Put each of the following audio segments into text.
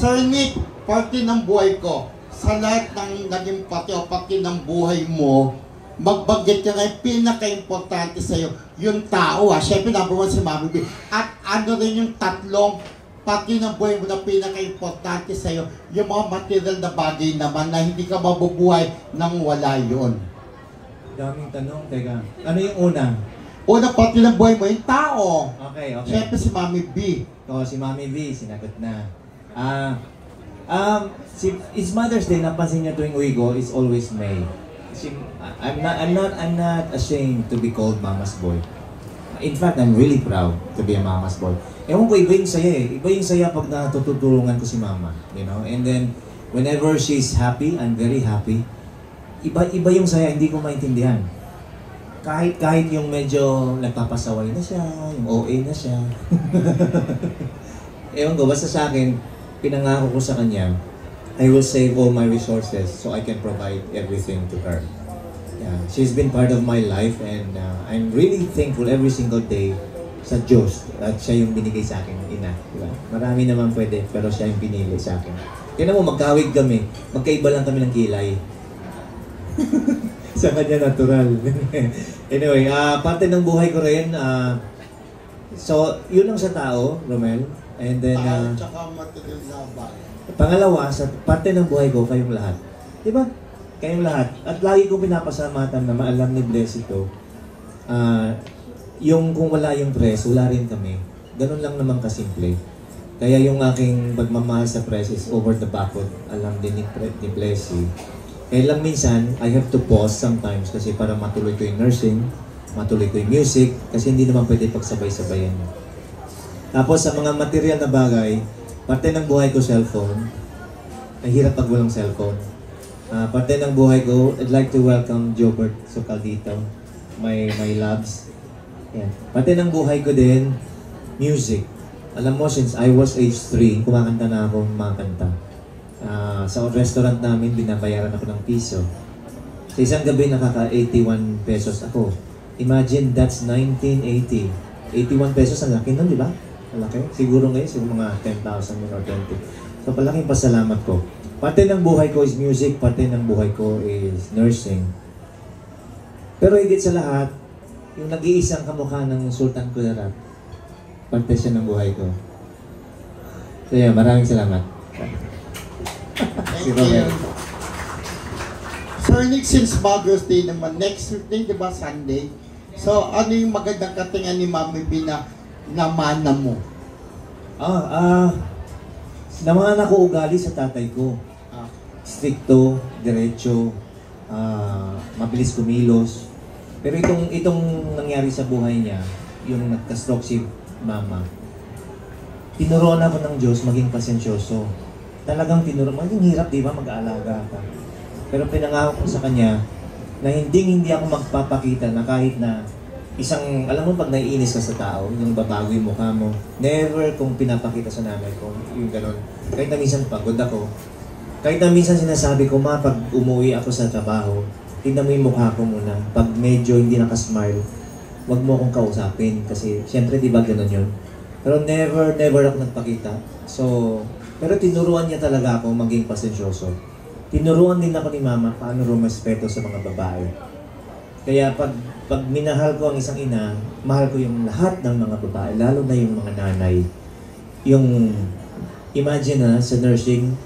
Sir Nick, parte ng buhay ko, sa lahat ng naging pati o pati ng buhay mo, magbanggit ka ngayon, pinaka-importante sa'yo, yung tao Siyempre, number one si Mami B. At ano rin yung tatlong pati ng buhay mo na pinaka-importante sa'yo, yung mga material na bagay naman na hindi ka mabubuhay nang wala yun. Daming tanong, teka. Ano yung una? Una, pati ng buhay mo, yung tao. Okay. Siyempre si Mami B. Si Mami B, sinagot na. It's Mother's Day, napansin niya tuwing Uigo, it's always May. I'm not ashamed to be called Mama's Boy. In fact, I'm really proud to be a Mama's Boy. Ewan ko, iba yung saya eh. Iba yung saya pag natutulungan ko si Mama. You know? And then, whenever she's happy, I'm very happy. Iba yung saya, hindi ko maintindihan. Kahit yung medyo nagpapasaway na siya, yung OA na siya. Ewan ko, basta sa akin, pinangako ko sa kanya, I will save all my resources so I can provide everything to her. Yeah, she's been part of my life and I'm really thankful every single day sa Diyos at siya yung binigay sa akin ng ina. Diba? Marami naman pwede, pero siya yung pinili sa akin. Kaya mo, magkawig kami. Magkaiba lang kami ng kilay. Sa kanya natural. Anyway, parte ng buhay ko rin. So, yun lang sa tao, Romel. And then, tsaka material na bagay. Pangalawa, sa parte ng buhay ko, kayong lahat. Diba? Kayong lahat. At lagi ko pinapasalamatan na maalam ni Bless ito. Yung kung wala yung press, wala rin kami. Ganun lang naman kasimple. Kaya yung aking pagmamahal sa press is over the backwood. Alam din ni Blessy. Kaya lang minsan, I have to pause sometimes kasi para matuloy ko yung nursing, matuloy ko yung music, kasi hindi naman pwede pagsabay-sabayan. Tapos sa mga material na bagay, parte ng buhay ko cellphone. Mahirap pag walang cellphone. Parte ng buhay ko, I'd like to welcome Jobert Sokal dito. My loves. Yan. Parte ng buhay ko din, music. Alam mo, since I was age 3, kumakanta na ako mga kanta. Sa restaurant namin, binabayaran ako ng piso. Sa isang gabi, nakaka-81 pesos ako. Imagine, that's 1980. 81 pesos, ang laki nun, di ba? Ang laki. Siguro ngayon, siguro mga 10,000 or 20. So, palaking pasalamat ko. Parte ng buhay ko is music, parte ng buhay ko is nursing. Pero higit sa lahat, yung nag-iisang kamukha ng Sultan Kudarat, parte siya ng buhay ko. So, yeah, maraming salamat. Thank you. Sir Nick, since Mother's Day naman, next week, di ba, Sunday? So, ano yung magandang katingan ni Mami B na namana mo? Namana ko ugali sa tatay ko. Stricto, diretso, mabilis kumilos. Pero itong nangyari sa buhay niya, yung nagka-stroke si Mama, tinuruan ako ng Diyos maging pasensyoso. Talagang maging hirap, di ba, mag-aalaga ka. Pero pinangako ko sa kanya na hindi ako magpapakita na kahit na isang, alam mo pag naiinis ka sa tao, yung babago yung mukha mo, never kong pinapakita sa nanay ko, yung gano'n. Kahit na minsan pagod ako, kahit na minsan sinasabi ko, pag umuwi ako sa trabaho, tignan mo yung mukha ko muna. Pag medyo hindi nakasmile, wag mo akong kausapin kasi syempre di ba gano'n yun. Pero never ako nagpakita. So, pero tinuruan niya talaga ako maging pasensyoso. Tinuruan din ako ni Mama paano rumispeto sa mga babae. Kaya pag minahal ko ang isang ina, mahal ko yung lahat ng mga babae, lalo na yung mga nanay. Yung, imagine sa nursing,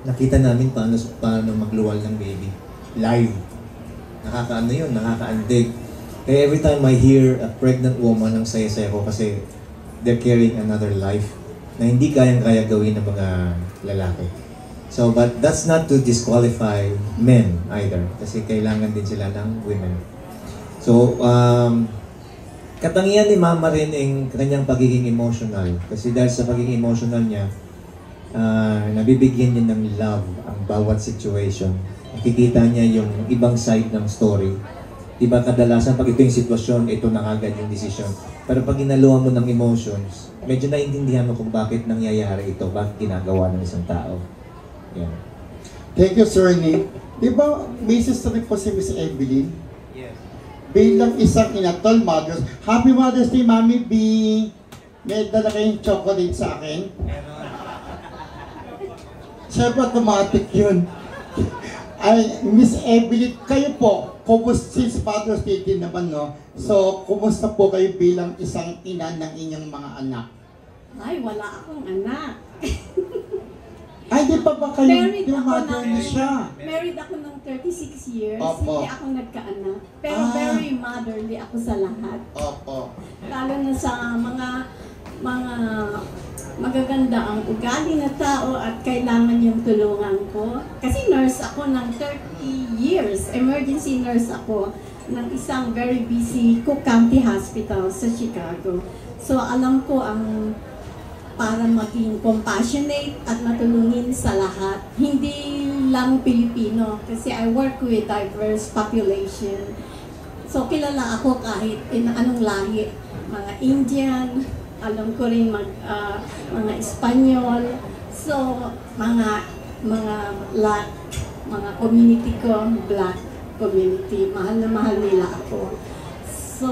nakita namin paano magluwal ng baby. Live. Nakakaano yun, nakakaandig. Kaya every time I hear a pregnant woman, ang saya-saya ko kasi they're carrying another life na hindi kayang-kaya gawin ng mga lalaki. So, but that's not to disqualify men either. Kasi kailangan din sila ng women. So, katangian ni Mama rin ang kanyang pagiging emotional. Kasi dahil sa pagiging emotional niya, nabibigyan niya ng love ang bawat situation. Nakikita niya yung ibang side ng story. Diba kadalasan pag ito yung sitwasyon, ito na agad yung decision. Pero pag inaluhan mo ng emotions, medyo naiintindihan mo kung bakit nangyayari ito, bakit ginagawa ng isang tao. Yeah. Thank you, Sir Nick. Di ba, may sister po si Miss Evelyn? Yes. Bilang isang inatol Mother's, Happy Mother's Day, Mami B! May dala kayong chocolate sa akin. Siyempre, automatic yun. Ay, Miss Evelyn, kayo po, kumusta since Father's Day din naman, no? So, kumusta po kayo bilang isang ina ng inyong mga anak? Ay, wala akong anak. Ay, di pa ba kayo Married ako mother ng, niyo siya? married ako ng 36 years. Opo. Hindi ako nagkaanak. Pero Ah. very motherly ako sa lahat. Opo. Lalo na sa mga magaganda ang ugali na tao at kailangan yung tulungan ko. Kasi nurse ako ng 30 years. Emergency nurse ako ng isang very busy Cook County Hospital sa Chicago. So alam ko ang para maging compassionate at matulungin sa lahat. Hindi lang Pilipino kasi I work with diverse population. So kilala ako kahit anong lahi. Mga Indian, alam ko rin mga Espanyol. So mga community ko, Black community. Mahal na mahal nila ako. So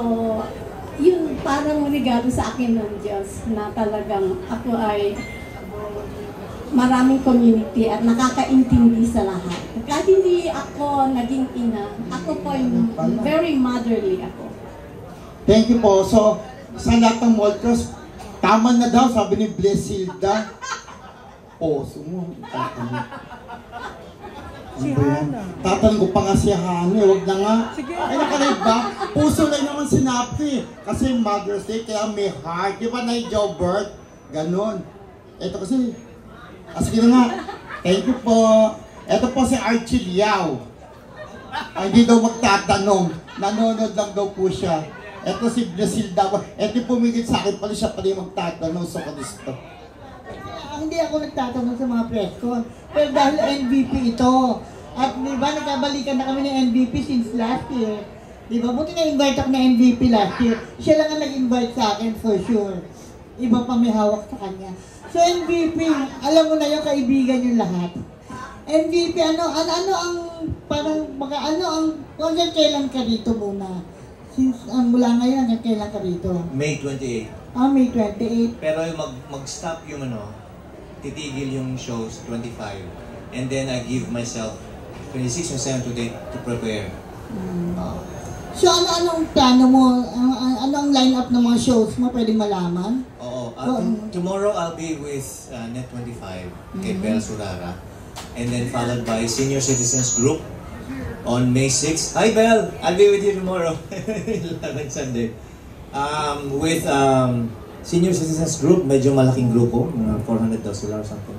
yun parang regalo sa akin ng Diyos na talagang ako ay maraming community at nakakaintindi sa lahat. Kahit hindi ako naging ina, ako po yung very motherly ako. Thank you po. So, sa lahat ng Molcros, tama na daw, sabi ni Blesilda. Puso mo. Ano ba yan? Tatanong ko pa nga si Hane, wag na nga. Ay, nakalive ba? Puso lang naman sinabi. Kasi Mother's Day, kaya may heart. Di ba na yung Jobert? Ganon. Ito kasi, sige na nga. Thank you po. Ito po si Archie Liao. Ay, hindi daw magtatanong. Nanonood lang daw po siya. Ito si Blesilda. Ito yung pumigit sa akin pala siya pala yung magtatanong sa kanisto. Hindi ako nagtatanong sa mga press ko. Pero dahil MVP ito, at di ba nagkabalikan na kami ng MVP since last year. Di ba? Buti na-invite ako ng MVP last year. Siya lang ang nag-invite sa akin for sure. Iba pa may hawak sa kanya. So MVP, alam mo na yung kaibigan yung lahat. MVP, ano ang, hanggang kailan ka dito muna? Since, mula ngayon, hanggang kailan ka dito? May 28. May 28. Pero mag-stop yung titigil yung shows 25. And then I give myself 26 or 7 today to prepare. So ano-anong plano mo? Ano ang line-up ng mga shows mo? Pwede malaman? Oo. Tomorrow I'll be with Net 25 kay Bel Surara. And then followed by Senior Citizens Group on May 6. Hi Bel! I'll be with you tomorrow. Like Sunday. With Senior Citizens Group, medyo malaking grupo, mga $400 or something.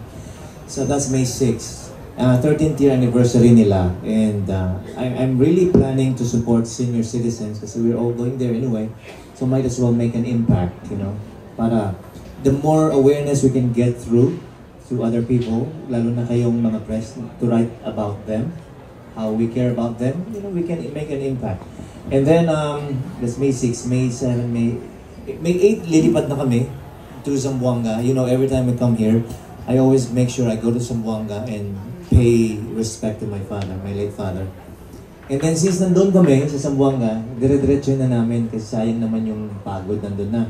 So that's May 6. 13th year anniversary nila. And I'm really planning to support senior citizens kasi we're all going there anyway. So might as well make an impact, para the more awareness we can get through to other people, lalo na kayong mga press, to write about them, how we care about them, we can make an impact. And then, that's May 6, May 7, May 8, lilipat na kami to Zamboanga. Every time I come here, I always make sure I go to Zamboanga and pay respect to my father, my late father. And then since nandun kami sa Zamboanga, dire-diretso na namin kasi sayang naman yung pagod nandun na.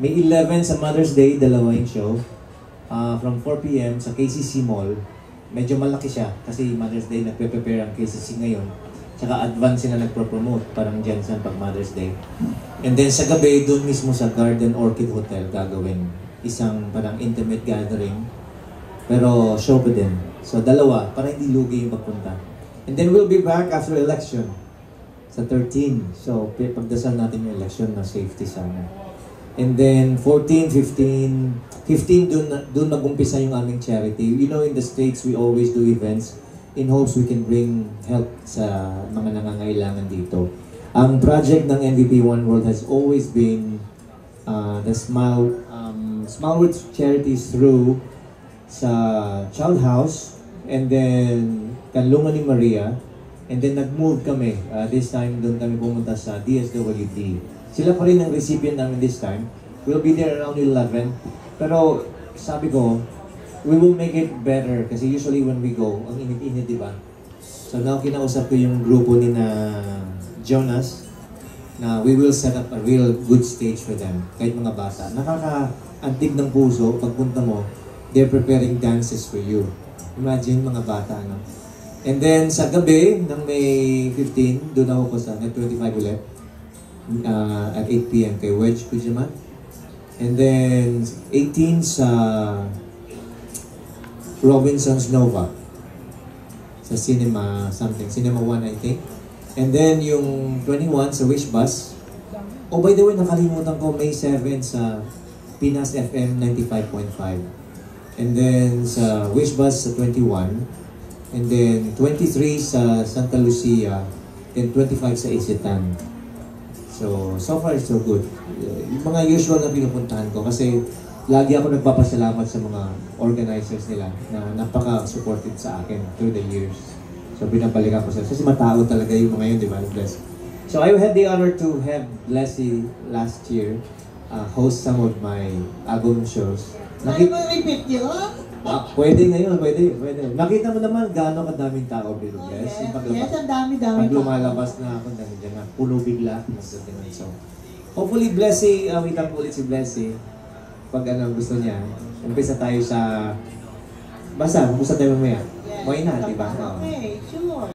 May 11 sa Mother's Day, dalawa yung show. From 4 p.m. sa KCC Mall. Medyo malaki siya kasi Mother's Day nagpe-prepare ang KCC ngayon. Tsaka advance sila nagpro-promote, parang Jensen pag Mother's Day. And then sa gabi, doon mismo sa Garden Orchid Hotel gagawin isang parang intimate gathering. Pero show pa din. So dalawa, para hindi lugi yung pagpunta. And then we'll be back after election sa 13. So pagdasal natin yung election na safety sana. And then 14, 15 doon nag-umpisa yung aming charity. In the States we always do events in hopes we can bring help sa mga nangangailangan dito. Ang project ng MVP One World has always been the Smile World Charities through sa Child House and then Kanlungan ni Maria and then nag-move kami. This time doon kami pumunta sa DSWD. Sila pa rin ang recipient namin this time. We'll be there around 11. Pero sabi ko, we will make it better kasi usually when we go, ang init-init, di ba? So now kinausap ko yung grupo ni na Jonas na we will set up a real good stage for them. Kahit mga bata. Nakaka-antig ng puso, pagpunta mo, they're preparing dances for you. Imagine, mga bata, no? And then, sa gabi ng May 15, doon ako po sa Net 25 ulit. At 8 p.m. kay Wedge Kujaman. And then, 18 sa Robinson's Nova. Sa Cinema something. Cinema 1, I think. And then, yung 21 sa Wish Bus. Oh, by the way, nakalimutan ko, May 7 sa Pinas FM 95.5. And then, sa Wish Bus sa 21. And then, 23 sa Santa Lucia. And 25 sa Isitan. So far, so good. Yung mga usual na pinupuntahan ko kasi lagi ako nagpapasalamat sa mga organizers nila na napaka-supportive sa akin through the years. So binabalikan ko sila. Kasi matao talaga yung mga yun, di ba? Bless. So I had the honor to have Blessy last year host some of my album shows. Ano mo repeat yun? Pwede ngayon, pwede. Nakita mo naman gaano kadaming tao, Bilo Bless. Yung Yes, ang dami-dami. pag lumalabas na ako, nandiyan na, puno bigla. So, hopefully, Blessy, wait lang po ulit si Blessy. Pag gusto niya, umpisa tayo sa... Basta, kumusta tayo mamaya? Why not, di ba? Okay, sure.